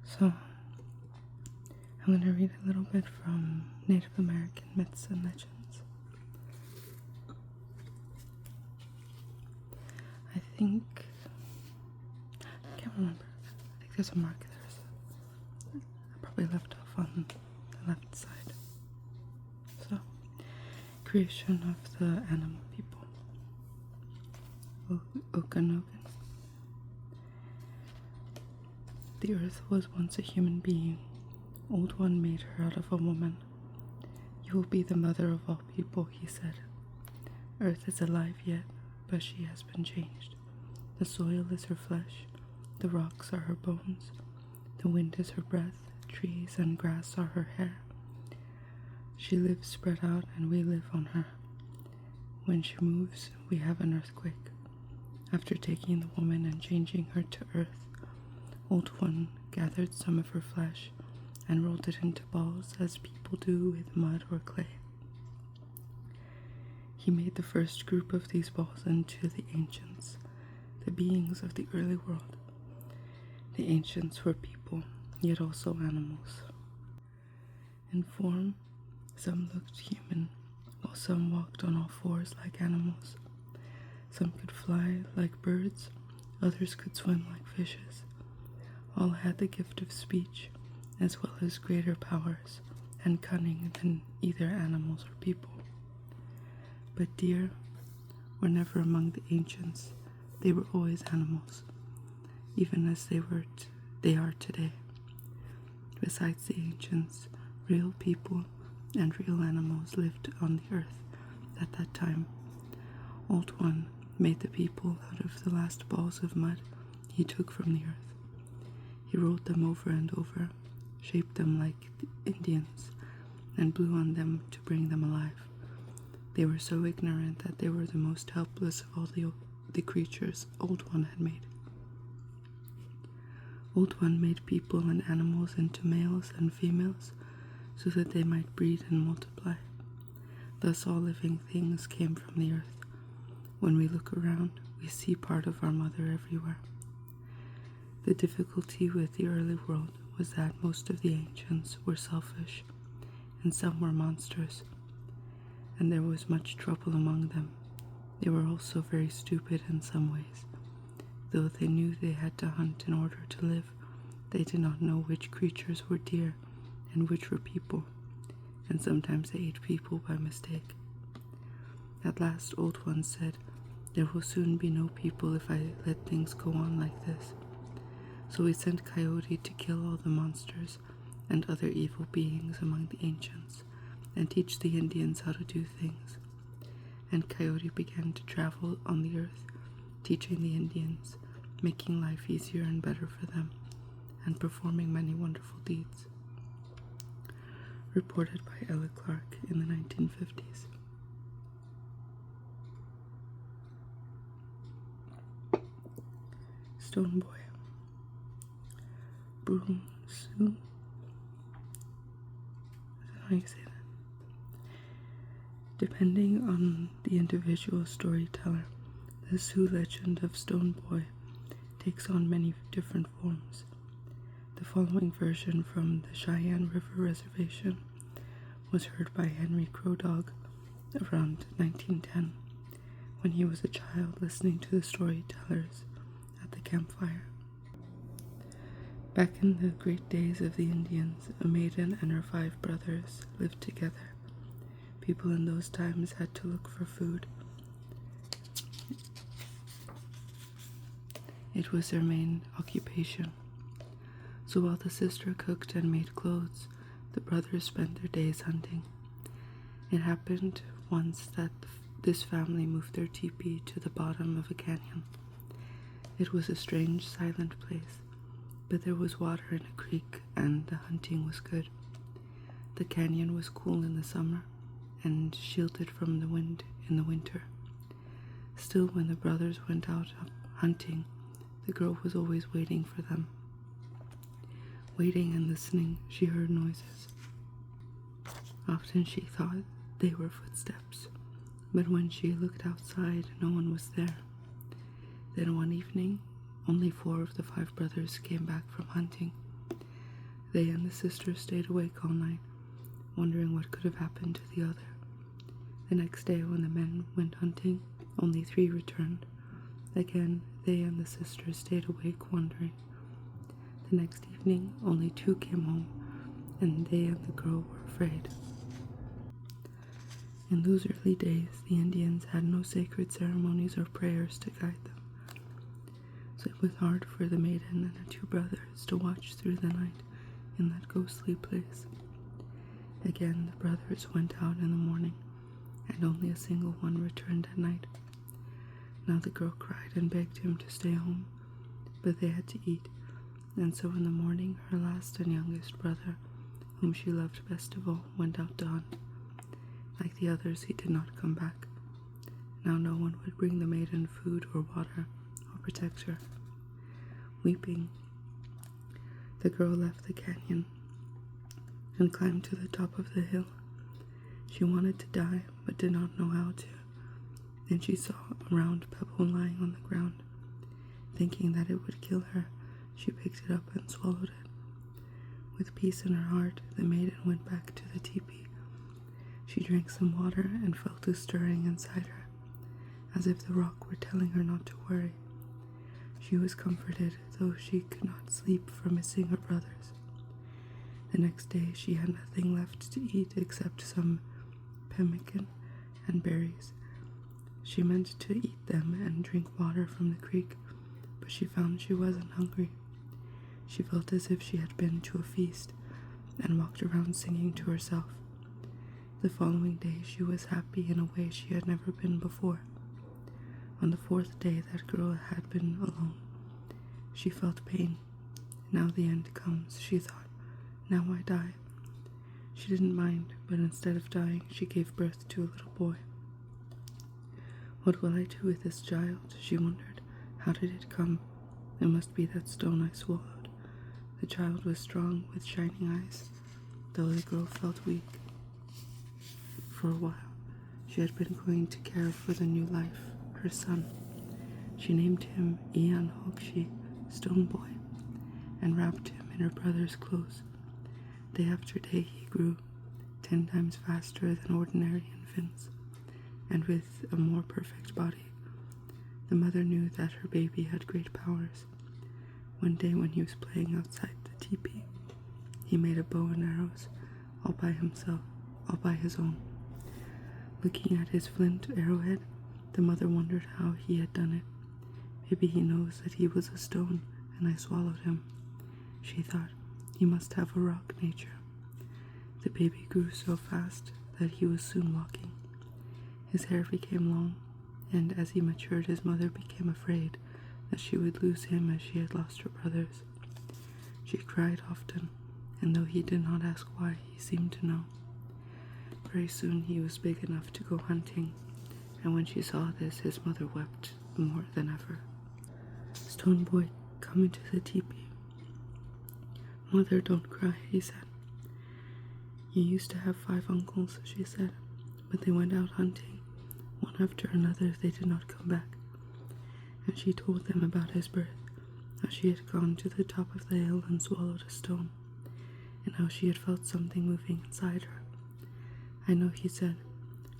So, I'm going to read a little bit from Native American myths and legends. I can't remember. I think there's a mark there. So I probably left off on the left side. So, creation of the animal people. Okanogan. The earth was once a human being. Old One made her out of a woman. You will be the mother of all people, he said. Earth is alive yet, but she has been changed. The soil is her flesh, the rocks are her bones, the wind is her breath, trees and grass are her hair. She lives spread out and we live on her. When she moves, we have an earthquake. After taking the woman and changing her to earth, Old One gathered some of her flesh and rolled it into balls as people do with mud or clay. He made the first group of these balls into the ancients, the beings of the early world. The ancients were people, yet also animals. In form, some looked human, while some walked on all fours like animals. Some could fly like birds, others could swim like fishes. All had the gift of speech, as well as greater powers and cunning than either animals or people. But deer were never among the ancients. They were always animals, even as they are today. Besides the ancients, real people and real animals lived on the earth at that time. Old One made the people out of the last balls of mud he took from the earth. He rolled them over and over, shaped them like the Indians, and blew on them to bring them alive. They were so ignorant that they were the most helpless of all the creatures Old One had made. Old One made people and animals into males and females so that they might breed and multiply. Thus all living things came from the earth. When we look around, we see part of our mother everywhere. The difficulty with the early world was that most of the ancients were selfish, and some were monsters, and there was much trouble among them. They were also very stupid in some ways. Though they knew they had to hunt in order to live, they did not know which creatures were deer and which were people, and sometimes they ate people by mistake. At last Old One said, "There will soon be no people if I let things go on like this." So he sent Coyote to kill all the monsters and other evil beings among the ancients and teach the Indians how to do things. And Coyote began to travel on the earth, teaching the Indians, making life easier and better for them, and performing many wonderful deeds. Reported by Ella Clark in the 1950s. Stone Boy. Broom Sioux. I don't know how you say that. Depending on the individual storyteller, the Sioux legend of Stone Boy takes on many different forms. The following version from the Cheyenne River Reservation was heard by Henry Crow Dog around 1910, when he was a child listening to the storytellers at the campfire. Back in the great days of the Indians, a maiden and her 5 brothers lived together. People in those times had to look for food. It was their main occupation. So while the sister cooked and made clothes, the brothers spent their days hunting. It happened once that this family moved their teepee to the bottom of a canyon. It was a strange, silent place, but there was water in a creek and the hunting was good. The canyon was cool in the summer and shielded from the wind in the winter. Still, when the brothers went out hunting, the girl was always waiting for them. Waiting and listening, she heard noises. Often she thought they were footsteps, but when she looked outside, no one was there. Then one evening, only 4 of the 5 brothers came back from hunting. They and the sister stayed awake all night, wondering what could have happened to the other. The next day, when the men went hunting, only 3 returned. Again, they and the sister stayed awake, wondering. The next evening, only 2 came home, and they and the girl were afraid. In those early days, the Indians had no sacred ceremonies or prayers to guide them, so it was hard for the maiden and her 2 brothers to watch through the night in that ghostly place. Again, the brothers went out in the morning, and only a single one returned at night. Now the girl cried and begged him to stay home, but they had to eat, and so in the morning her last and youngest brother, whom she loved best of all, went out to hunt. Like the others, he did not come back. Now no one would bring the maiden food or water or protect her. Weeping, the girl left the canyon and climbed to the top of the hill. She wanted to die, but did not know how to. Then she saw a round pebble lying on the ground. Thinking that it would kill her, she picked it up and swallowed it. With peace in her heart, the maiden went back to the teepee. She drank some water and felt a stirring inside her, as if the rock were telling her not to worry. She was comforted, though she could not sleep for missing her brothers. The next day she had nothing left to eat except some pemmican and berries. She meant to eat them and drink water from the creek, but she found she wasn't hungry. She felt as if she had been to a feast, and walked around singing to herself. The following day she was happy in a way she had never been before. On the 4th day that girl had been alone. She felt pain. Now the end comes, she thought. Now I die. She didn't mind, but instead of dying, she gave birth to a little boy. What will I do with this child? She wondered. How did it come? It must be that stone I swallowed. The child was strong, with shining eyes, though the girl felt weak. For a while, she had been going to care for the new life, her son. She named him Ian Hokshi, Stone Boy, and wrapped him in her brother's clothes. Day after day he grew, 10 times faster than ordinary infants, and with a more perfect body. The mother knew that her baby had great powers. One day when he was playing outside the teepee, he made a bow and arrows, all by himself, all by his own. Looking at his flint arrowhead, the mother wondered how he had done it. Maybe he knows that he was a stone and I swallowed him. She thought, he must have a rock nature. The baby grew so fast that he was soon walking. His hair became long, and as he matured, his mother became afraid that she would lose him as she had lost her brothers. She cried often, and though he did not ask why, he seemed to know. Very soon he was big enough to go hunting, and when she saw this, his mother wept more than ever. Stone Boy, come into the teepee. Mother, don't cry, he said. You used to have 5 uncles, she said, but they went out hunting. One after another, they did not come back. And she told them about his birth, how she had gone to the top of the hill and swallowed a stone, and how she had felt something moving inside her. I know, he said,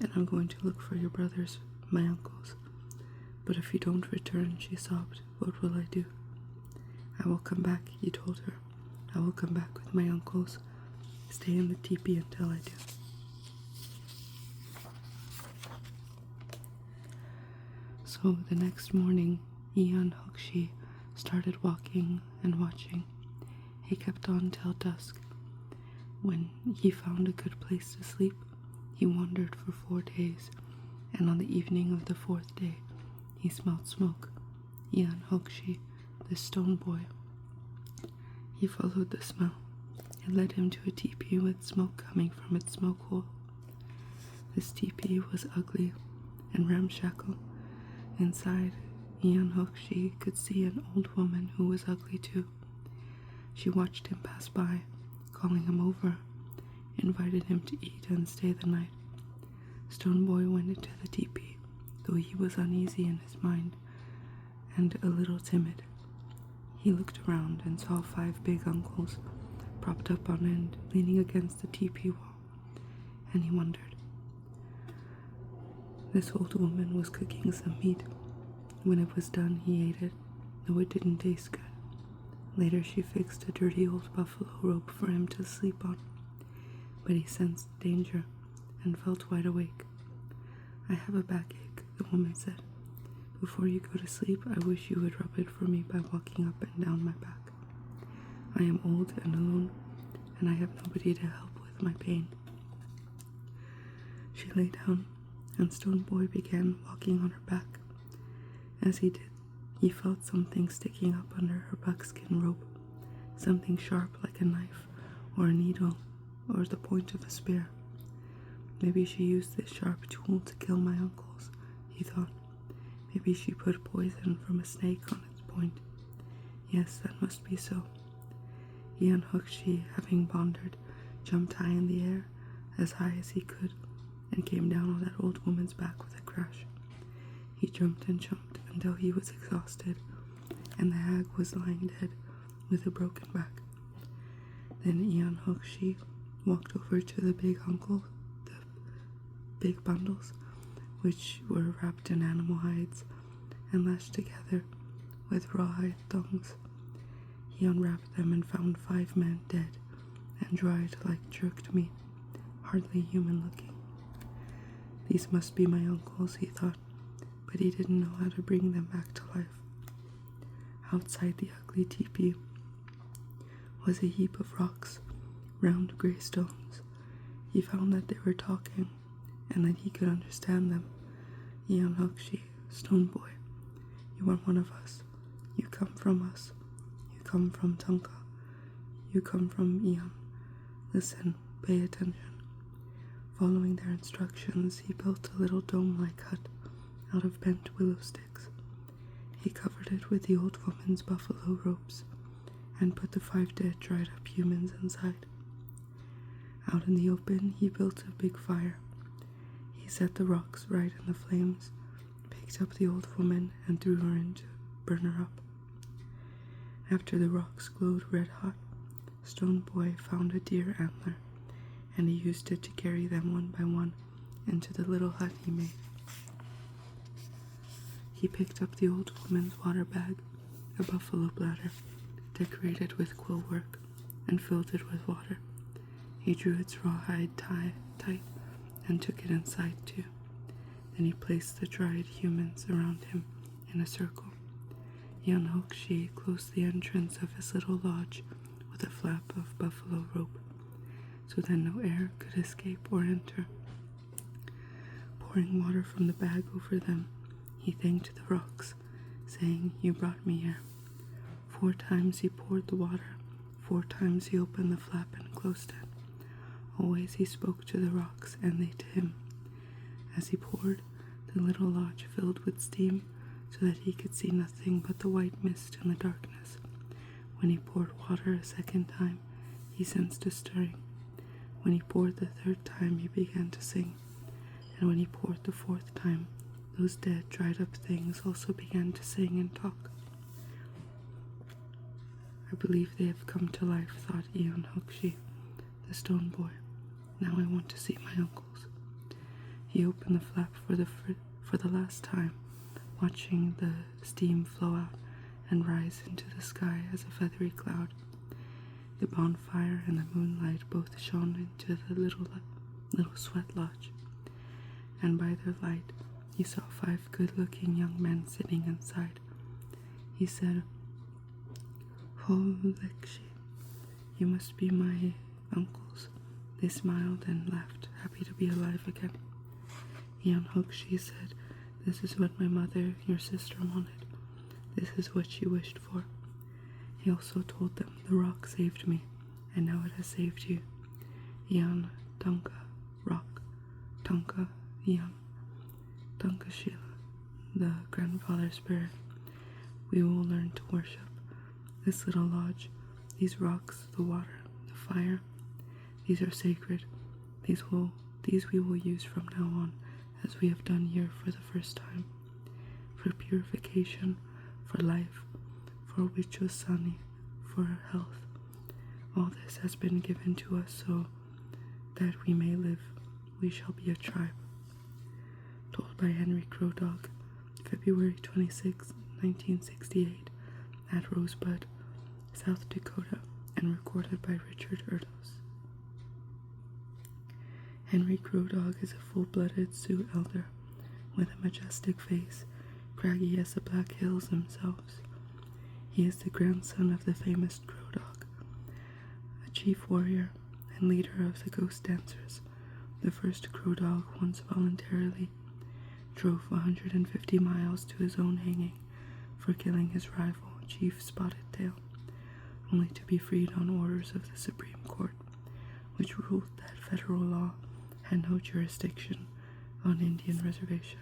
and I'm going to look for your brothers, my uncles. But if you don't return, she sobbed, what will I do? I will come back, he told her. I will come back with my uncles. Stay in the teepee until I do. So the next morning, Ian Hokshi started walking and watching. He kept on till dusk. When he found a good place to sleep, he wandered for 4 days, and on the evening of the 4th day, he smelled smoke. Ian Hokshi, the stone boy. He followed the smell. It led him to a teepee with smoke coming from its smoke hole. This teepee was ugly and ramshackle. Inside, Ian Hokshi could see an old woman who was ugly too. She watched him pass by, calling him over, invited him to eat and stay the night. Stone Boy went into the teepee, though he was uneasy in his mind and a little timid. He looked around and saw 5 big uncles, propped up on end, leaning against the teepee wall, and he wondered. This old woman was cooking some meat. When it was done, he ate it, though it didn't taste good. Later, she fixed a dirty old buffalo robe for him to sleep on, but he sensed danger and felt wide awake. I have a backache, the woman said. Before you go to sleep, I wish you would rub it for me by walking up and down my back. I am old and alone, and I have nobody to help with my pain. She lay down, and Stone Boy began walking on her back. As he did, he felt something sticking up under her buckskin robe, something sharp like a knife or a needle or the point of a spear. Maybe she used this sharp tool to kill my uncles, he thought. Maybe she put poison from a snake on its point. Yes, that must be so. He unhooked she, having pondered, jumped high in the air, as high as he could, and came down on that old woman's back with a crash. He jumped and jumped until he was exhausted, and the hag was lying dead with a broken back. Then Ian Hookshee walked over to the big uncle, the big bundles, which were wrapped in animal hides and lashed together with rawhide thongs. He unwrapped them and found 5 men dead and dried like jerked meat, hardly human looking. These must be my uncles, he thought, but he didn't know how to bring them back to life. Outside the ugly teepee was a heap of rocks, round grey stones. He found that they were talking, and that he could understand them. Ian Hookshee, Stone Boy, you are one of us. You come from us. You come from Tunka. You come from Ian. Listen, pay attention. Following their instructions, he built a little dome-like hut out of bent willow sticks. He covered it with the old woman's buffalo robes and put the 5 dead, dried-up humans inside. Out in the open, he built a big fire. He set the rocks right in the flames, picked up the old woman, and threw her in to burn her up. After the rocks glowed red-hot, Stone Boy found a deer antler, and he used it to carry them one by one into the little hut he made. He picked up the old woman's water bag, a buffalo bladder, decorated with quill work, and filled it with water. He drew its rawhide tight and took it inside too. Then he placed the dried humans around him in a circle. Ian Hookshee closed the entrance of his little lodge with a flap of buffalo rope, so that no air could escape or enter. Pouring water from the bag over them, he thanked the rocks, saying, "You brought me here." 4 times he poured the water, 4 times he opened the flap and closed it. Always he spoke to the rocks, and they to him. As he poured, the little lodge filled with steam, so that he could see nothing but the white mist in the darkness. When he poured water a 2nd time, he sensed a stirring. When he poured the 3rd time, he began to sing. And when he poured the 4th time, those dead, dried-up things also began to sing and talk. I believe they have come to life, thought Ian Hookshee, the Stone Boy. Now I want to see my uncles. He opened the flap for the last time, watching the steam flow out and rise into the sky as a feathery cloud. The bonfire and the moonlight both shone into the little sweat lodge, and by their light he saw 5 good-looking young men sitting inside. He said, "Oh, Lekshi, you must be my uncles." They smiled and laughed, happy to be alive again. Ian Hookshee said, "This is what my mother, your sister, wanted. This is what she wished for." He also told them, "The rock saved me, and now it has saved you. Ian, Tunka, rock, Tunka, Ian, Tunka Sheila, the grandfather spirit. We will learn to worship this little lodge, these rocks, the water, the fire. These are sacred. These we will use from now on, as we have done here for the first time, for purification, for life, for Wichosani, for health. All this has been given to us so that we may live. We shall be a tribe. Told by Henry Crow Dog, February 26, 1968, at Rosebud, South Dakota, and recorded by Richard Erdos. Henry Crow Dog is a full-blooded Sioux elder with a majestic face, craggy as the Black Hills themselves. He is the grandson of the famous Crow Dog, a chief warrior and leader of the Ghost Dancers. The first Crow Dog once voluntarily drove 150 miles to his own hanging for killing his rival, Chief Spotted Tail, only to be freed on orders of the Supreme Court, which ruled that federal law had no jurisdiction on Indian reservation.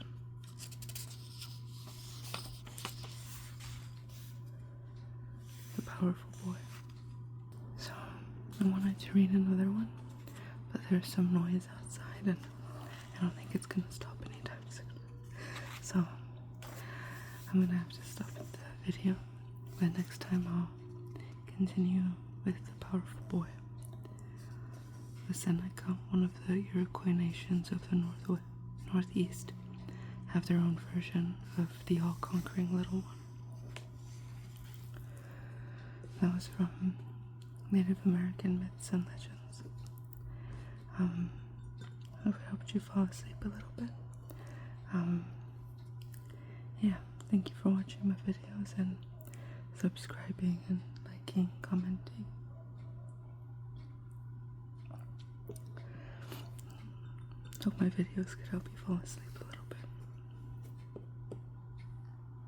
The Powerful Boy. So, I wanted to read another one, but there's some noise outside and I don't think it's gonna stop anytime soon. So, I'm gonna have to stop the video, but next time I'll continue with The Powerful Boy. The Seneca, one of the Iroquois nations of the Northeast, have their own version of the all-conquering Little One. That was from Native American Myths and Legends. I hope it helped you fall asleep a little bit. Yeah, thank you for watching my videos and subscribing and liking, commenting. Hope my videos could help you fall asleep.